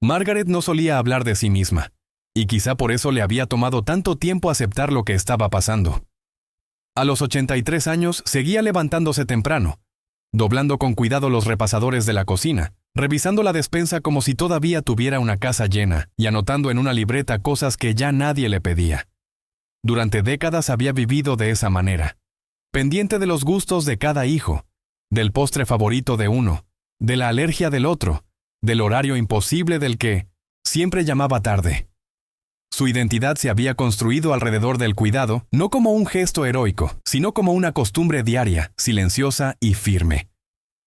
Margaret no solía hablar de sí misma, y quizá por eso le había tomado tanto tiempo aceptar lo que estaba pasando. A los 83 años seguía levantándose temprano, doblando con cuidado los repasadores de la cocina, revisando la despensa como si todavía tuviera una casa llena y anotando en una libreta cosas que ya nadie le pedía. Durante décadas había vivido de esa manera, pendiente de los gustos de cada hijo, del postre favorito de uno, de la alergia del otro, del horario imposible del que siempre llamaba tarde. Su identidad se había construido alrededor del cuidado, no como un gesto heroico, sino como una costumbre diaria, silenciosa y firme.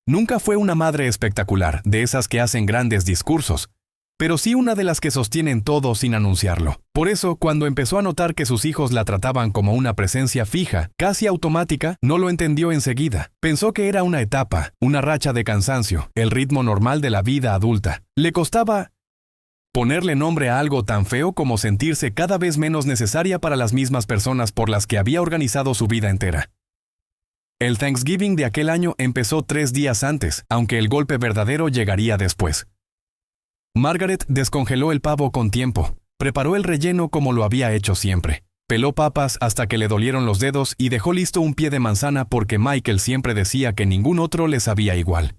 Nunca fue una madre espectacular, de esas que hacen grandes discursos, pero sí una de las que sostienen todo sin anunciarlo. Por eso, cuando empezó a notar que sus hijos la trataban como una presencia fija, casi automática, no lo entendió enseguida. Pensó que era una etapa, una racha de cansancio, el ritmo normal de la vida adulta. Le costaba ponerle nombre a algo tan feo como sentirse cada vez menos necesaria para las mismas personas por las que había organizado su vida entera. El Thanksgiving de aquel año empezó 3 días antes, aunque el golpe verdadero llegaría después. Margaret descongeló el pavo con tiempo, preparó el relleno como lo había hecho siempre. Peló papas hasta que le dolieron los dedos y dejó listo un pie de manzana porque Michael siempre decía que ningún otro le sabía igual.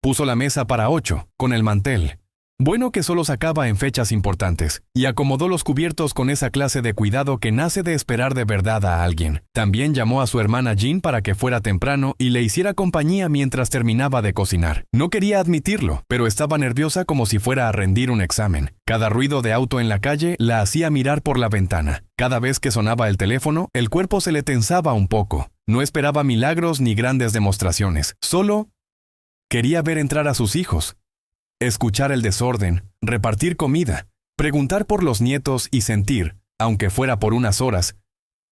Puso la mesa para 8, con el mantel. Bueno que solo sacaba en fechas importantes, y acomodó los cubiertos con esa clase de cuidado que nace de esperar de verdad a alguien. También llamó a su hermana Jean para que fuera temprano y le hiciera compañía mientras terminaba de cocinar. No quería admitirlo, pero estaba nerviosa como si fuera a rendir un examen. Cada ruido de auto en la calle la hacía mirar por la ventana. Cada vez que sonaba el teléfono, el cuerpo se le tensaba un poco. No esperaba milagros ni grandes demostraciones, solo quería ver entrar a sus hijos. Escuchar el desorden, repartir comida, preguntar por los nietos y sentir, aunque fuera por unas horas,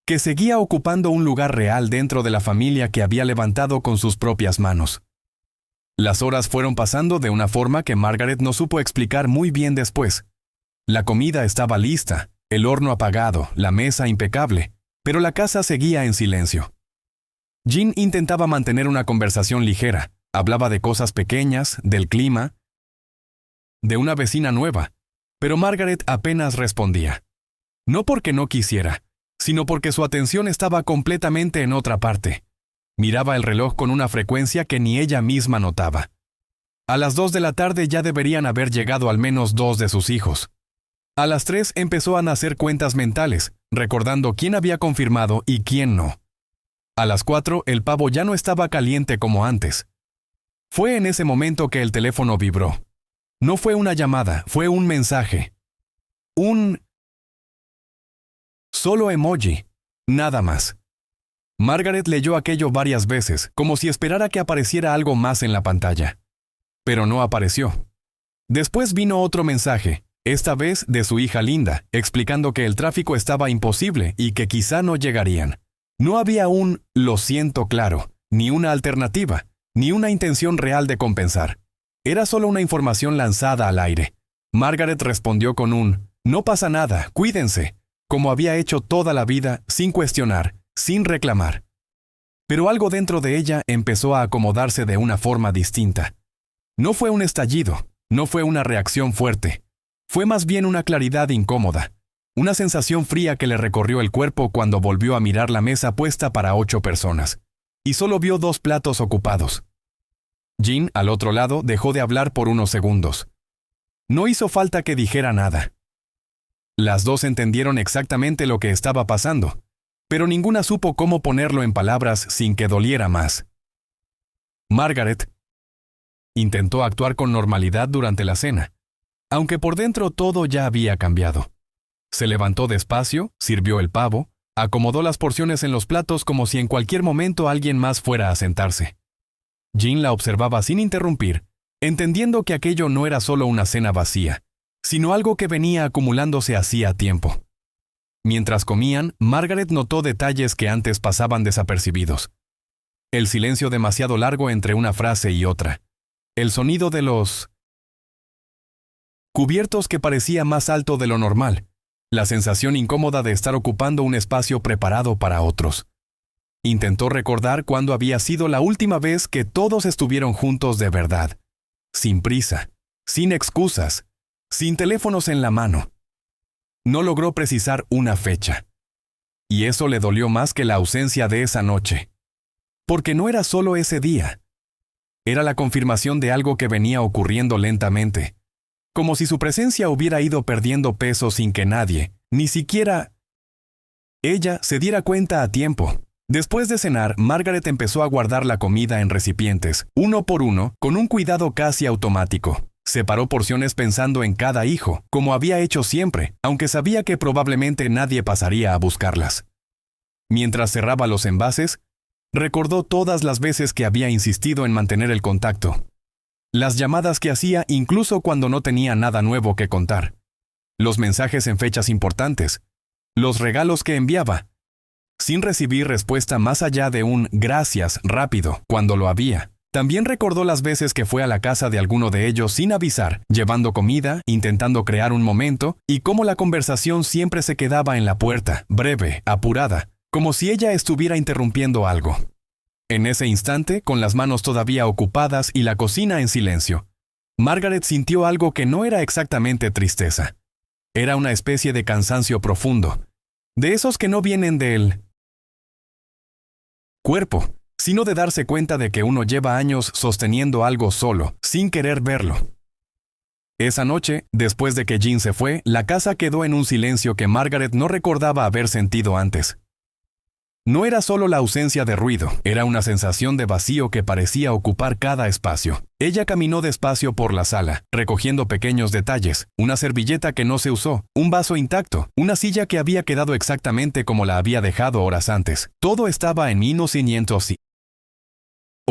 que seguía ocupando un lugar real dentro de la familia que había levantado con sus propias manos. Las horas fueron pasando de una forma que Margaret no supo explicar muy bien después. La comida estaba lista, el horno apagado, la mesa impecable, pero la casa seguía en silencio. Jean intentaba mantener una conversación ligera, hablaba de cosas pequeñas, del clima, de una vecina nueva, pero Margaret apenas respondía. No porque no quisiera, sino porque su atención estaba completamente en otra parte. Miraba el reloj con una frecuencia que ni ella misma notaba. A las 2 de la tarde ya deberían haber llegado al menos 2 de sus hijos. A las 3 empezó a hacer cuentas mentales, recordando quién había confirmado y quién no. A las 4 el pavo ya no estaba caliente como antes. Fue en ese momento que el teléfono vibró. No fue una llamada, fue un mensaje. Un solo emoji, nada más. Margaret leyó aquello varias veces, como si esperara que apareciera algo más en la pantalla. Pero no apareció. Después vino otro mensaje, esta vez de su hija Linda, explicando que el tráfico estaba imposible y que quizá no llegarían. No había un "lo siento" claro, ni una alternativa, ni una intención real de compensar. Era solo una información lanzada al aire. Margaret respondió con un "no pasa nada, cuídense", como había hecho toda la vida, sin cuestionar, sin reclamar. Pero algo dentro de ella empezó a acomodarse de una forma distinta. No fue un estallido, no fue una reacción fuerte. Fue más bien una claridad incómoda, una sensación fría que le recorrió el cuerpo cuando volvió a mirar la mesa puesta para 8 personas. Y solo vio 2 platos ocupados. Jean, al otro lado, dejó de hablar por unos segundos. No hizo falta que dijera nada. Las dos entendieron exactamente lo que estaba pasando, pero ninguna supo cómo ponerlo en palabras sin que doliera más. Margaret intentó actuar con normalidad durante la cena, aunque por dentro todo ya había cambiado. Se levantó despacio, sirvió el pavo, acomodó las porciones en los platos como si en cualquier momento alguien más fuera a sentarse. Jean la observaba sin interrumpir, entendiendo que aquello no era solo una cena vacía, sino algo que venía acumulándose hacía tiempo. Mientras comían, Margaret notó detalles que antes pasaban desapercibidos. El silencio demasiado largo entre una frase y otra. El sonido de los cubiertos que parecía más alto de lo normal. La sensación incómoda de estar ocupando un espacio preparado para otros. Intentó recordar cuándo había sido la última vez que todos estuvieron juntos de verdad. Sin prisa, sin excusas, sin teléfonos en la mano. No logró precisar una fecha. Y eso le dolió más que la ausencia de esa noche. Porque no era solo ese día. Era la confirmación de algo que venía ocurriendo lentamente. Como si su presencia hubiera ido perdiendo peso sin que nadie, ni siquiera ella, se diera cuenta a tiempo. Después de cenar, Margaret empezó a guardar la comida en recipientes, uno por uno, con un cuidado casi automático. Separó porciones pensando en cada hijo, como había hecho siempre, aunque sabía que probablemente nadie pasaría a buscarlas. Mientras cerraba los envases, recordó todas las veces que había insistido en mantener el contacto. Las llamadas que hacía incluso cuando no tenía nada nuevo que contar. Los mensajes en fechas importantes. Los regalos que enviaba. Sin recibir respuesta más allá de un gracias rápido cuando lo había. También recordó las veces que fue a la casa de alguno de ellos sin avisar, llevando comida, intentando crear un momento, y cómo la conversación siempre se quedaba en la puerta, breve, apurada, como si ella estuviera interrumpiendo algo. En ese instante, con las manos todavía ocupadas y la cocina en silencio, Margaret sintió algo que no era exactamente tristeza. Era una especie de cansancio profundo, de esos que no vienen del cuerpo, sino de darse cuenta de que uno lleva años sosteniendo algo solo, sin querer verlo. Esa noche, después de que Jean se fue, la casa quedó en un silencio que Margaret no recordaba haber sentido antes. No era solo la ausencia de ruido, era una sensación de vacío que parecía ocupar cada espacio. Ella caminó despacio por la sala, recogiendo pequeños detalles, una servilleta que no se usó, un vaso intacto, una silla que había quedado exactamente como la había dejado horas antes. Todo estaba en minucimientos y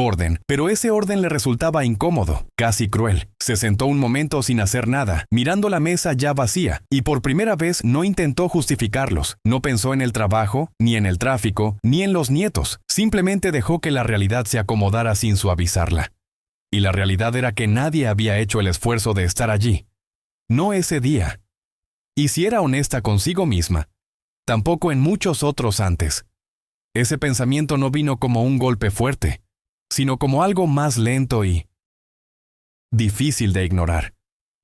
orden, pero ese orden le resultaba incómodo, casi cruel. Se sentó un momento sin hacer nada, mirando la mesa ya vacía, y por primera vez no intentó justificarlos. No pensó en el trabajo, ni en el tráfico, ni en los nietos. Simplemente dejó que la realidad se acomodara sin suavizarla. Y la realidad era que nadie había hecho el esfuerzo de estar allí. No ese día. Y si era honesta consigo misma, tampoco en muchos otros antes. Ese pensamiento no vino como un golpe fuerte, sino como algo más lento y difícil de ignorar,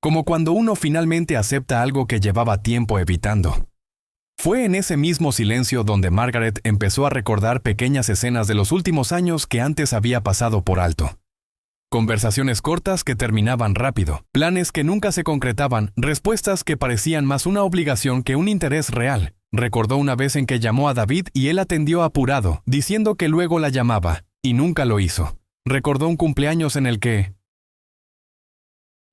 como cuando uno finalmente acepta algo que llevaba tiempo evitando. Fue en ese mismo silencio donde Margaret empezó a recordar pequeñas escenas de los últimos años que antes había pasado por alto. Conversaciones cortas que terminaban rápido, planes que nunca se concretaban, respuestas que parecían más una obligación que un interés real. Recordó una vez en que llamó a David y él atendió apurado, diciendo que luego la llamaba. Y nunca lo hizo. Recordó un cumpleaños en el que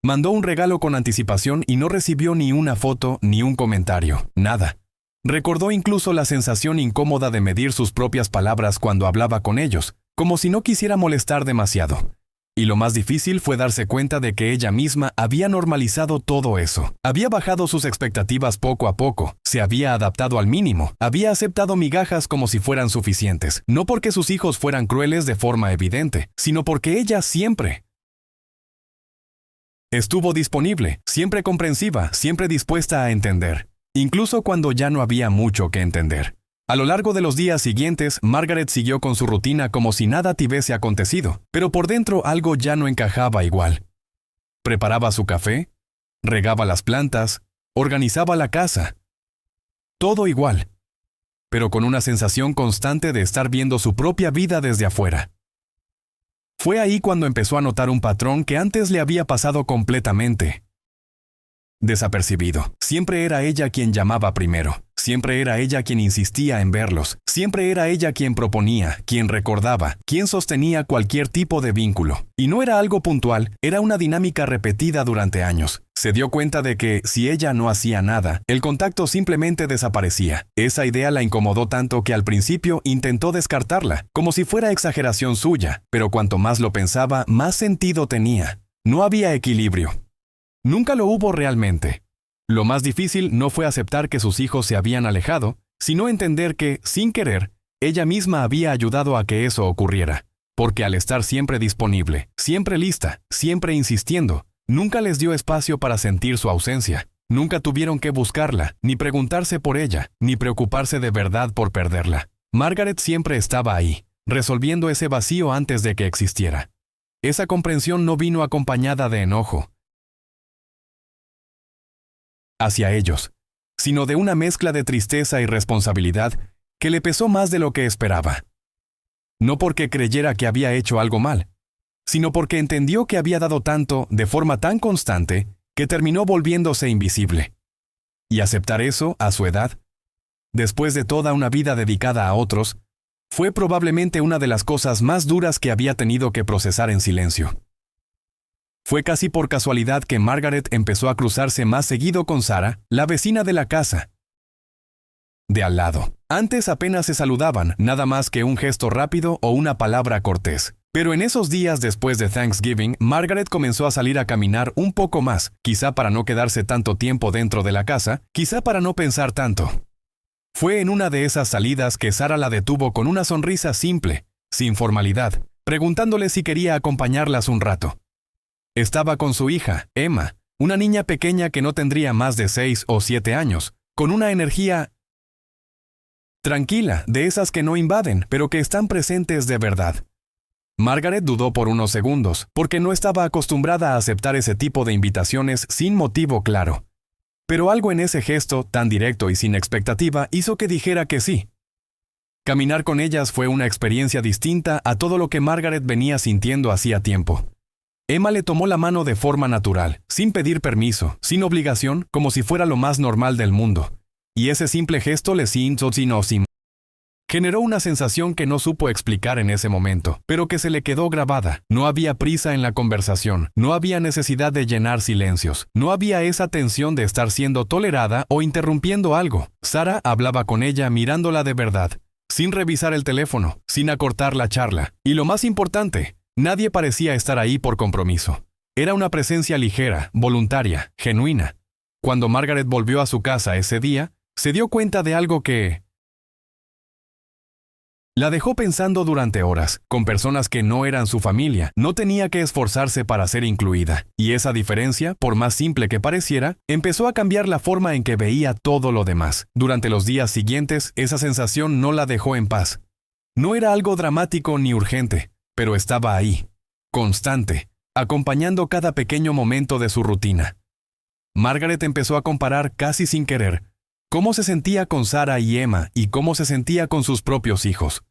mandó un regalo con anticipación y no recibió ni una foto ni un comentario, nada. Recordó incluso la sensación incómoda de medir sus propias palabras cuando hablaba con ellos, como si no quisiera molestar demasiado. Y lo más difícil fue darse cuenta de que ella misma había normalizado todo eso. Había bajado sus expectativas poco a poco, se había adaptado al mínimo, había aceptado migajas como si fueran suficientes, no porque sus hijos fueran crueles de forma evidente, sino porque ella siempre estuvo disponible, siempre comprensiva, siempre dispuesta a entender, incluso cuando ya no había mucho que entender. A lo largo de los días siguientes, Margaret siguió con su rutina como si nada hubiese acontecido, pero por dentro algo ya no encajaba igual. Preparaba su café, regaba las plantas, organizaba la casa. Todo igual, pero con una sensación constante de estar viendo su propia vida desde afuera. Fue ahí cuando empezó a notar un patrón que antes le había pasado completamente desapercibido. Siempre era ella quien llamaba primero. Siempre era ella quien insistía en verlos. Siempre era ella quien proponía, quien recordaba, quien sostenía cualquier tipo de vínculo. Y no era algo puntual, era una dinámica repetida durante años. Se dio cuenta de que, si ella no hacía nada, el contacto simplemente desaparecía. Esa idea la incomodó tanto que al principio intentó descartarla, como si fuera exageración suya, pero cuanto más lo pensaba, más sentido tenía. No había equilibrio. Nunca lo hubo realmente. Lo más difícil no fue aceptar que sus hijos se habían alejado, sino entender que, sin querer, ella misma había ayudado a que eso ocurriera. Porque al estar siempre disponible, siempre lista, siempre insistiendo, nunca les dio espacio para sentir su ausencia. Nunca tuvieron que buscarla, ni preguntarse por ella, ni preocuparse de verdad por perderla. Margaret siempre estaba ahí, resolviendo ese vacío antes de que existiera. Esa comprensión no vino acompañada de enojo. hacia ellos, sino de una mezcla de tristeza y responsabilidad que le pesó más de lo que esperaba. No porque creyera que había hecho algo mal, sino porque entendió que había dado tanto de forma tan constante que terminó volviéndose invisible. Y aceptar eso, a su edad, después de toda una vida dedicada a otros, fue probablemente una de las cosas más duras que había tenido que procesar en silencio. Fue casi por casualidad que Margaret empezó a cruzarse más seguido con Sarah, la vecina de la casa de al lado. Antes apenas se saludaban, nada más que un gesto rápido o una palabra cortés. Pero en esos días después de Thanksgiving, Margaret comenzó a salir a caminar un poco más, quizá para no quedarse tanto tiempo dentro de la casa, quizá para no pensar tanto. Fue en una de esas salidas que Sarah la detuvo con una sonrisa simple, sin formalidad, preguntándole si quería acompañarlas un rato. Estaba con su hija, Emma, una niña pequeña que no tendría más de 6 o 7 años, con una energía tranquila, de esas que no invaden, pero que están presentes de verdad. Margaret dudó por unos segundos, porque no estaba acostumbrada a aceptar ese tipo de invitaciones sin motivo claro. Pero algo en ese gesto, tan directo y sin expectativa, hizo que dijera que sí. Caminar con ellas fue una experiencia distinta a todo lo que Margaret venía sintiendo hacía tiempo. Emma le tomó la mano de forma natural, sin pedir permiso, sin obligación, como si fuera lo más normal del mundo. Y ese simple gesto generó una sensación que no supo explicar en ese momento, pero que se le quedó grabada. No había prisa en la conversación, no había necesidad de llenar silencios, no había esa tensión de estar siendo tolerada o interrumpiendo algo. Sarah hablaba con ella mirándola de verdad, sin revisar el teléfono, sin acortar la charla. Y lo más importante, nadie parecía estar ahí por compromiso. Era una presencia ligera, voluntaria, genuina. Cuando Margaret volvió a su casa ese día, se dio cuenta de algo que la dejó pensando durante horas. Con personas que no eran su familia, no tenía que esforzarse para ser incluida. Y esa diferencia, por más simple que pareciera, empezó a cambiar la forma en que veía todo lo demás. Durante los días siguientes, esa sensación no la dejó en paz. No era algo dramático ni urgente, pero estaba ahí, constante, acompañando cada pequeño momento de su rutina. Margaret empezó a comparar casi sin querer cómo se sentía con Sarah y Emma y cómo se sentía con sus propios hijos.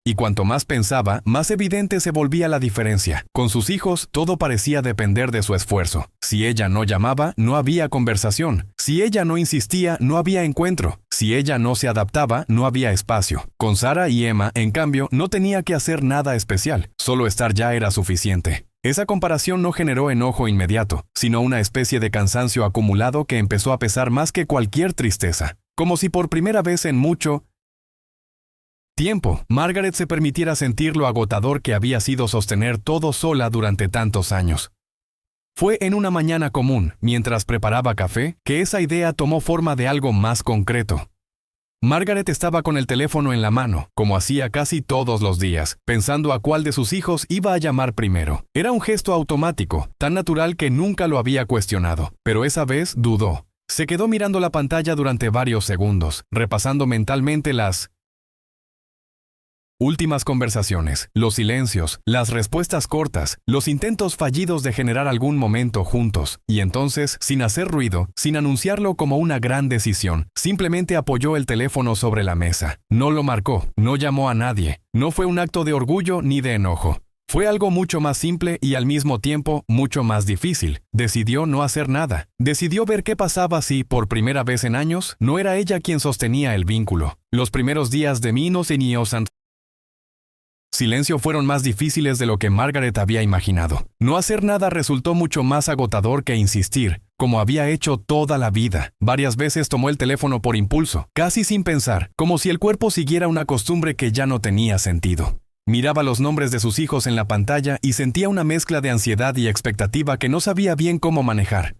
Y cuanto más pensaba, más evidente se volvía la diferencia. Con sus hijos, todo parecía depender de su esfuerzo. Si ella no llamaba, no había conversación. Si ella no insistía, no había encuentro. Si ella no se adaptaba, no había espacio. Con Sarah y Emma, en cambio, no tenía que hacer nada especial. Solo estar ya era suficiente. Esa comparación no generó enojo inmediato, sino una especie de cansancio acumulado que empezó a pesar más que cualquier tristeza. Como si por primera vez en mucho tiempo, Margaret se permitiera sentir lo agotador que había sido sostener todo sola durante tantos años. Fue en una mañana común, mientras preparaba café, que esa idea tomó forma de algo más concreto. Margaret estaba con el teléfono en la mano, como hacía casi todos los días, pensando a cuál de sus hijos iba a llamar primero. Era un gesto automático, tan natural que nunca lo había cuestionado, pero esa vez dudó. Se quedó mirando la pantalla durante varios segundos, repasando mentalmente las últimas conversaciones, los silencios, las respuestas cortas, los intentos fallidos de generar algún momento juntos, y entonces, sin hacer ruido, sin anunciarlo como una gran decisión, simplemente apoyó el teléfono sobre la mesa. No lo marcó, no llamó a nadie, no fue un acto de orgullo ni de enojo. Fue algo mucho más simple y al mismo tiempo mucho más difícil. Decidió no hacer nada. Decidió ver qué pasaba si, por primera vez en años, no era ella quien sostenía el vínculo. Los primeros días de Minos y Niosan silencio fueron más difíciles de lo que Margaret había imaginado. No hacer nada resultó mucho más agotador que insistir, como había hecho toda la vida. Varias veces tomó el teléfono por impulso, casi sin pensar, como si el cuerpo siguiera una costumbre que ya no tenía sentido. Miraba los nombres de sus hijos en la pantalla y sentía una mezcla de ansiedad y expectativa que no sabía bien cómo manejar.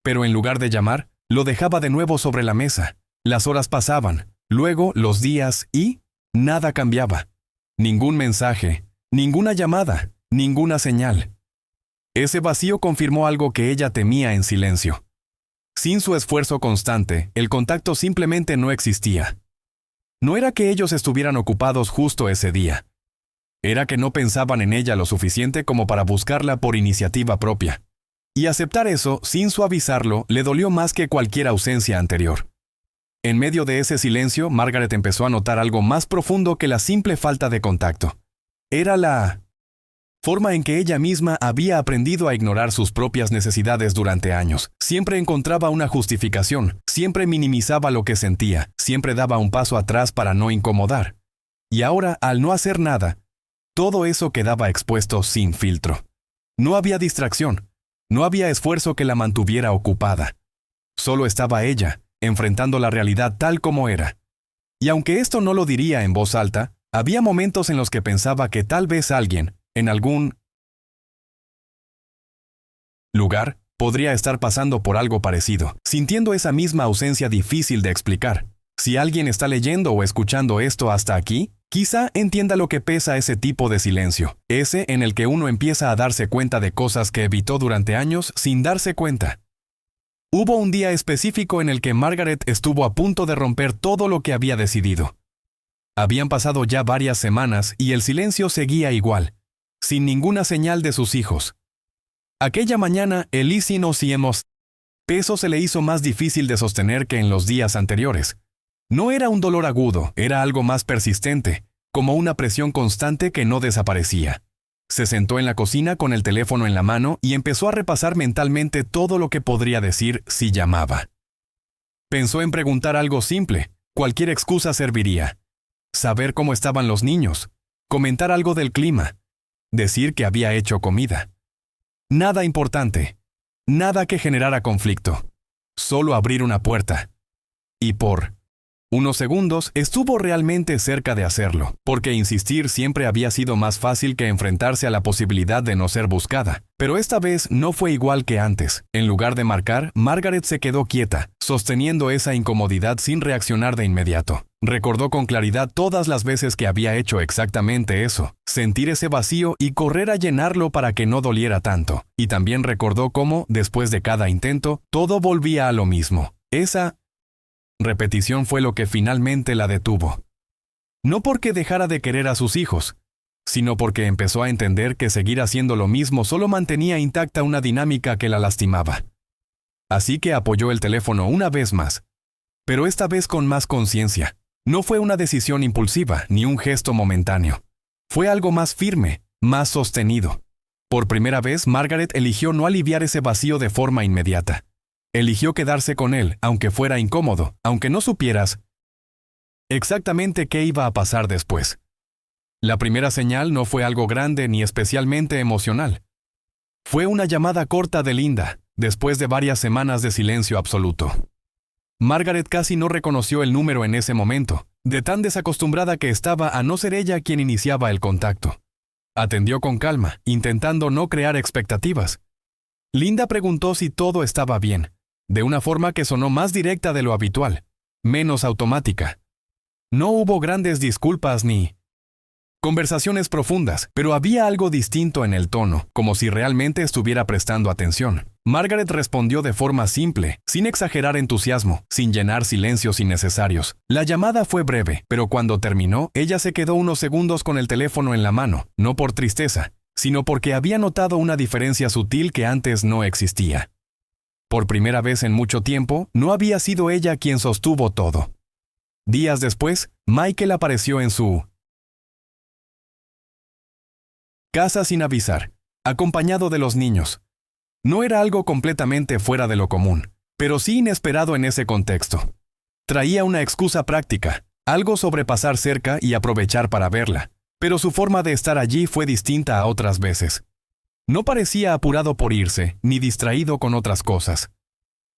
Pero en lugar de llamar, lo dejaba de nuevo sobre la mesa. Las horas pasaban, luego los días y nada cambiaba. Ningún mensaje, ninguna llamada, ninguna señal. Ese vacío confirmó algo que ella temía en silencio. Sin su esfuerzo constante, el contacto simplemente no existía. No era que ellos estuvieran ocupados justo ese día. Era que no pensaban en ella lo suficiente como para buscarla por iniciativa propia. Y aceptar eso, sin suavizarlo, le dolió más que cualquier ausencia anterior. En medio de ese silencio, Margaret empezó a notar algo más profundo que la simple falta de contacto. Era la forma en que ella misma había aprendido a ignorar sus propias necesidades durante años. Siempre encontraba una justificación, siempre minimizaba lo que sentía, siempre daba un paso atrás para no incomodar. Y ahora, al no hacer nada, todo eso quedaba expuesto sin filtro. No había distracción, no había esfuerzo que la mantuviera ocupada. Solo estaba ella, enfrentando la realidad tal como era. Y aunque esto no lo diría en voz alta, había momentos en los que pensaba que tal vez alguien, en algún lugar, podría estar pasando por algo parecido, sintiendo esa misma ausencia difícil de explicar. Si alguien está leyendo o escuchando esto hasta aquí, quizá entienda lo que pesa ese tipo de silencio, ese en el que uno empieza a darse cuenta de cosas que evitó durante años sin darse cuenta. Hubo un día específico en el que Margaret estuvo a punto de romper todo lo que había decidido. Habían pasado ya varias semanas y el silencio seguía igual, sin ninguna señal de sus hijos. Aquella mañana, el peso se le hizo más difícil de sostener que en los días anteriores. No era un dolor agudo, era algo más persistente, como una presión constante que no desaparecía. Se sentó en la cocina con el teléfono en la mano y empezó a repasar mentalmente todo lo que podría decir si llamaba. Pensó en preguntar algo simple, cualquier excusa serviría. Saber cómo estaban los niños, comentar algo del clima, decir que había hecho comida. Nada importante, nada que generara conflicto, solo abrir una puerta. Y por unos segundos estuvo realmente cerca de hacerlo, porque insistir siempre había sido más fácil que enfrentarse a la posibilidad de no ser buscada. Pero esta vez no fue igual que antes. En lugar de marcar, Margaret se quedó quieta, sosteniendo esa incomodidad sin reaccionar de inmediato. Recordó con claridad todas las veces que había hecho exactamente eso, sentir ese vacío y correr a llenarlo para que no doliera tanto. Y también recordó cómo, después de cada intento, todo volvía a lo mismo. Esa repetición fue lo que finalmente la detuvo. No porque dejara de querer a sus hijos, sino porque empezó a entender que seguir haciendo lo mismo solo mantenía intacta una dinámica que la lastimaba. Así que apoyó el teléfono una vez más, pero esta vez con más conciencia. No fue una decisión impulsiva ni un gesto momentáneo. Fue algo más firme, más sostenido. Por primera vez, Margaret eligió no aliviar ese vacío de forma inmediata. Eligió quedarse con él, aunque fuera incómodo, aunque no supieras exactamente qué iba a pasar después. La primera señal no fue algo grande ni especialmente emocional. Fue una llamada corta de Linda, después de varias semanas de silencio absoluto. Margaret casi no reconoció el número en ese momento, de tan desacostumbrada que estaba a no ser ella quien iniciaba el contacto. Atendió con calma, intentando no crear expectativas. Linda preguntó si todo estaba bien, de una forma que sonó más directa de lo habitual, menos automática. No hubo grandes disculpas ni conversaciones profundas, pero había algo distinto en el tono, como si realmente estuviera prestando atención. Margaret respondió de forma simple, sin exagerar entusiasmo, sin llenar silencios innecesarios. La llamada fue breve, pero cuando terminó, ella se quedó unos segundos con el teléfono en la mano, no por tristeza, sino porque había notado una diferencia sutil que antes no existía. Por primera vez en mucho tiempo, no había sido ella quien sostuvo todo. Días después, Michael apareció en su casa sin avisar, acompañado de los niños. No era algo completamente fuera de lo común, pero sí inesperado en ese contexto. Traía una excusa práctica, algo sobre pasar cerca y aprovechar para verla, pero su forma de estar allí fue distinta a otras veces. No parecía apurado por irse, ni distraído con otras cosas.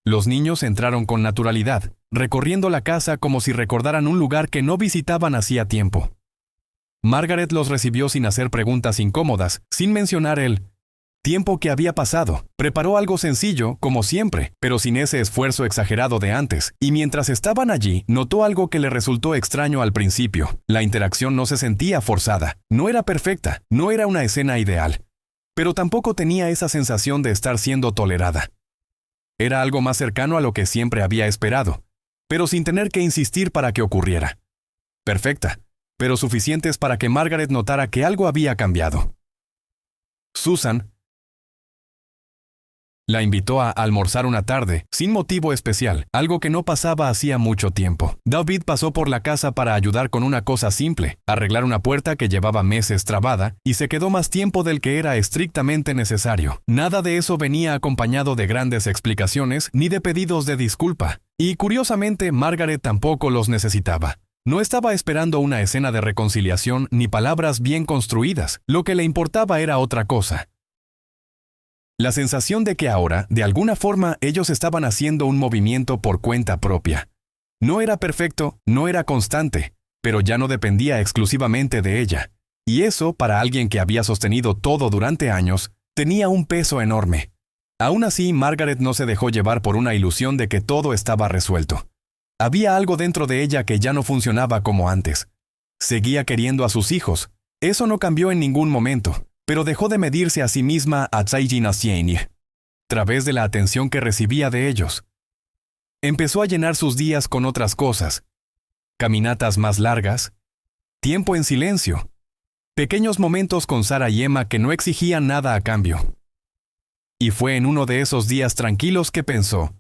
Los niños entraron con naturalidad, recorriendo la casa como si recordaran un lugar que no visitaban hacía tiempo. Margaret los recibió sin hacer preguntas incómodas, sin mencionar el tiempo que había pasado. Preparó algo sencillo, como siempre, pero sin ese esfuerzo exagerado de antes, y mientras estaban allí, notó algo que le resultó extraño al principio. La interacción no se sentía forzada, no era perfecta, no era una escena ideal, pero tampoco tenía esa sensación de estar siendo tolerada. Era algo más cercano a lo que siempre había esperado, pero sin tener que insistir para que ocurriera. Perfecta, pero suficientes para que Margaret notara que algo había cambiado. Susan, La invitó a almorzar una tarde, sin motivo especial, algo que no pasaba hacía mucho tiempo. David pasó por la casa para ayudar con una cosa simple, arreglar una puerta que llevaba meses trabada, y se quedó más tiempo del que era estrictamente necesario. Nada de eso venía acompañado de grandes explicaciones ni de pedidos de disculpa. Y curiosamente, Margaret tampoco los necesitaba. No estaba esperando una escena de reconciliación ni palabras bien construidas. Lo que le importaba era otra cosa. La sensación de que ahora, de alguna forma, ellos estaban haciendo un movimiento por cuenta propia. No era perfecto, no era constante, pero ya no dependía exclusivamente de ella. Y eso, para alguien que había sostenido todo durante años, tenía un peso enorme. Aún así, Margaret no se dejó llevar por una ilusión de que todo estaba resuelto. Había algo dentro de ella que ya no funcionaba como antes. Seguía queriendo a sus hijos. Eso no cambió en ningún momento. Pero dejó de medirse a sí misma a través de la atención que recibía de ellos. Empezó a llenar sus días con otras cosas. Caminatas más largas, tiempo en silencio, pequeños momentos con Sara y Emma que no exigían nada a cambio. Y fue en uno de esos días tranquilos que pensó,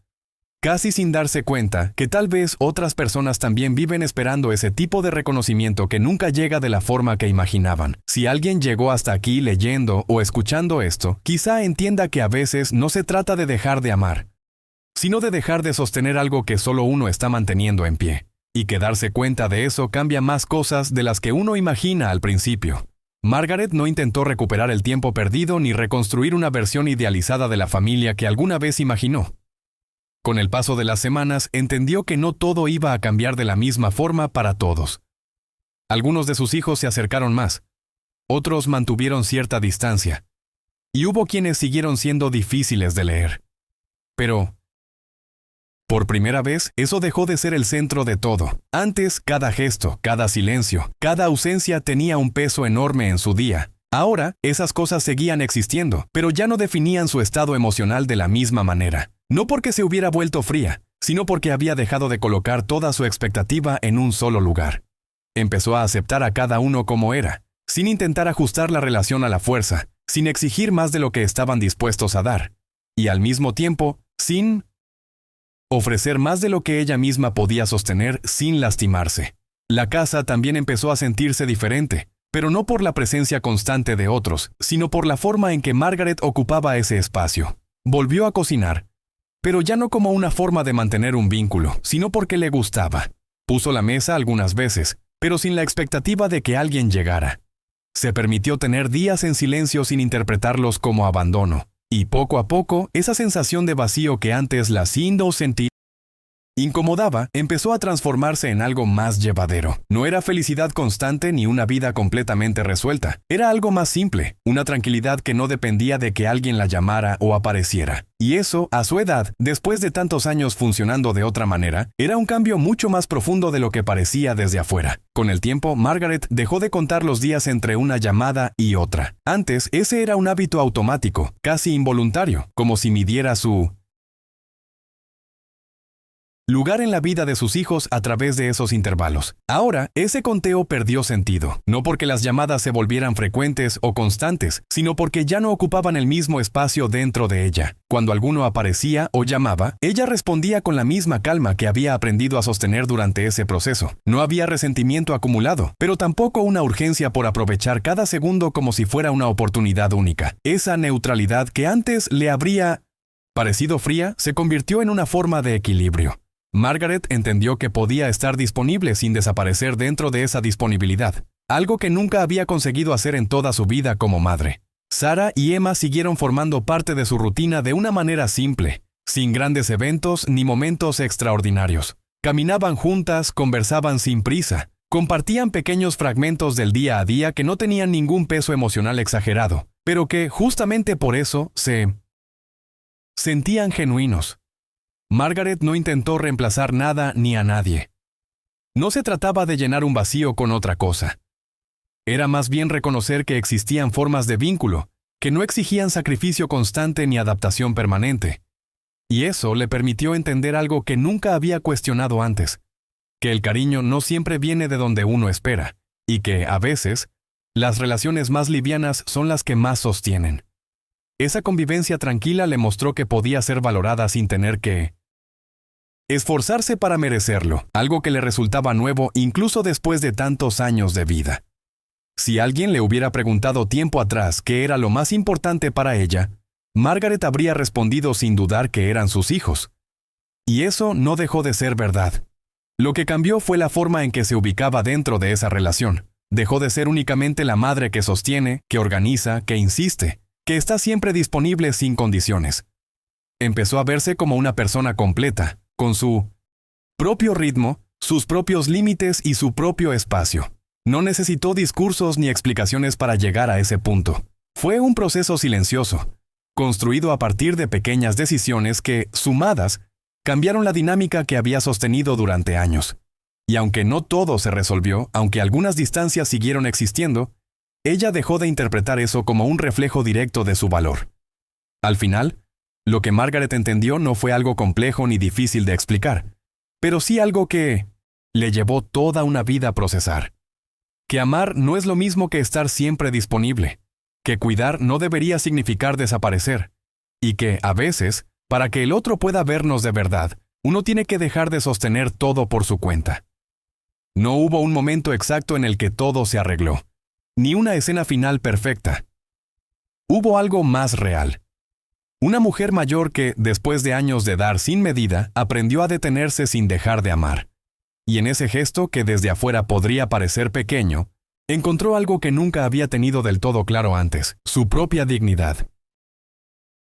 casi sin darse cuenta, que tal vez otras personas también viven esperando ese tipo de reconocimiento que nunca llega de la forma que imaginaban. Si alguien llegó hasta aquí leyendo o escuchando esto, quizá entienda que a veces no se trata de dejar de amar, sino de dejar de sostener algo que solo uno está manteniendo en pie. Y que darse cuenta de eso cambia más cosas de las que uno imagina al principio. Margaret no intentó recuperar el tiempo perdido ni reconstruir una versión idealizada de la familia que alguna vez imaginó. Con el paso de las semanas, entendió que no todo iba a cambiar de la misma forma para todos. Algunos de sus hijos se acercaron más. Otros mantuvieron cierta distancia. Y hubo quienes siguieron siendo difíciles de leer. Pero, por primera vez, eso dejó de ser el centro de todo. Antes, cada gesto, cada silencio, cada ausencia tenía un peso enorme en su día. Ahora, esas cosas seguían existiendo, pero ya no definían su estado emocional de la misma manera. No porque se hubiera vuelto fría, sino porque había dejado de colocar toda su expectativa en un solo lugar. Empezó a aceptar a cada uno como era, sin intentar ajustar la relación a la fuerza, sin exigir más de lo que estaban dispuestos a dar, y al mismo tiempo, sin ofrecer más de lo que ella misma podía sostener sin lastimarse. La casa también empezó a sentirse diferente, pero no por la presencia constante de otros, sino por la forma en que Margaret ocupaba ese espacio. Volvió a cocinar, pero ya no como una forma de mantener un vínculo, sino porque le gustaba. Puso la mesa algunas veces, pero sin la expectativa de que alguien llegara. Se permitió tener días en silencio sin interpretarlos como abandono, y poco a poco, esa sensación de vacío que antes la sentía incomodaba, empezó a transformarse en algo más llevadero. No era felicidad constante ni una vida completamente resuelta. Era algo más simple, una tranquilidad que no dependía de que alguien la llamara o apareciera. Y eso, a su edad, después de tantos años funcionando de otra manera, era un cambio mucho más profundo de lo que parecía desde afuera. Con el tiempo, Margaret dejó de contar los días entre una llamada y otra. Antes, ese era un hábito automático, casi involuntario, como si midiera su lugar en la vida de sus hijos a través de esos intervalos. Ahora, ese conteo perdió sentido, no porque las llamadas se volvieran frecuentes o constantes, sino porque ya no ocupaban el mismo espacio dentro de ella. Cuando alguno aparecía o llamaba, ella respondía con la misma calma que había aprendido a sostener durante ese proceso. No había resentimiento acumulado, pero tampoco una urgencia por aprovechar cada segundo como si fuera una oportunidad única. Esa neutralidad que antes le habría parecido fría se convirtió en una forma de equilibrio. Margaret entendió que podía estar disponible sin desaparecer dentro de esa disponibilidad, algo que nunca había conseguido hacer en toda su vida como madre. Sara y Emma siguieron formando parte de su rutina de una manera simple, sin grandes eventos ni momentos extraordinarios. Caminaban juntas, conversaban sin prisa, compartían pequeños fragmentos del día a día que no tenían ningún peso emocional exagerado, pero que, justamente por eso, se sentían genuinos. Margaret no intentó reemplazar nada ni a nadie. No se trataba de llenar un vacío con otra cosa. Era más bien reconocer que existían formas de vínculo, que no exigían sacrificio constante ni adaptación permanente. Y eso le permitió entender algo que nunca había cuestionado antes, que el cariño no siempre viene de donde uno espera, y que, a veces, las relaciones más livianas son las que más sostienen. Esa convivencia tranquila le mostró que podía ser valorada sin tener que esforzarse para merecerlo, algo que le resultaba nuevo incluso después de tantos años de vida. Si alguien le hubiera preguntado tiempo atrás qué era lo más importante para ella, Margaret habría respondido sin dudar que eran sus hijos. Y eso no dejó de ser verdad. Lo que cambió fue la forma en que se ubicaba dentro de esa relación. Dejó de ser únicamente la madre que sostiene, que organiza, que insiste, que está siempre disponible sin condiciones. Empezó a verse como una persona completa, con su propio ritmo, sus propios límites y su propio espacio. No necesitó discursos ni explicaciones para llegar a ese punto. Fue un proceso silencioso, construido a partir de pequeñas decisiones que, sumadas, cambiaron la dinámica que había sostenido durante años. Y aunque no todo se resolvió, aunque algunas distancias siguieron existiendo, ella dejó de interpretar eso como un reflejo directo de su valor. Al final, lo que Margaret entendió no fue algo complejo ni difícil de explicar, pero sí algo que le llevó toda una vida a procesar. Que amar no es lo mismo que estar siempre disponible, que cuidar no debería significar desaparecer, y que, a veces, para que el otro pueda vernos de verdad, uno tiene que dejar de sostener todo por su cuenta. No hubo un momento exacto en el que todo se arregló, ni una escena final perfecta. Hubo algo más real. Una mujer mayor que, después de años de dar sin medida, aprendió a detenerse sin dejar de amar. Y en ese gesto, que desde afuera podría parecer pequeño, encontró algo que nunca había tenido del todo claro antes: su propia dignidad.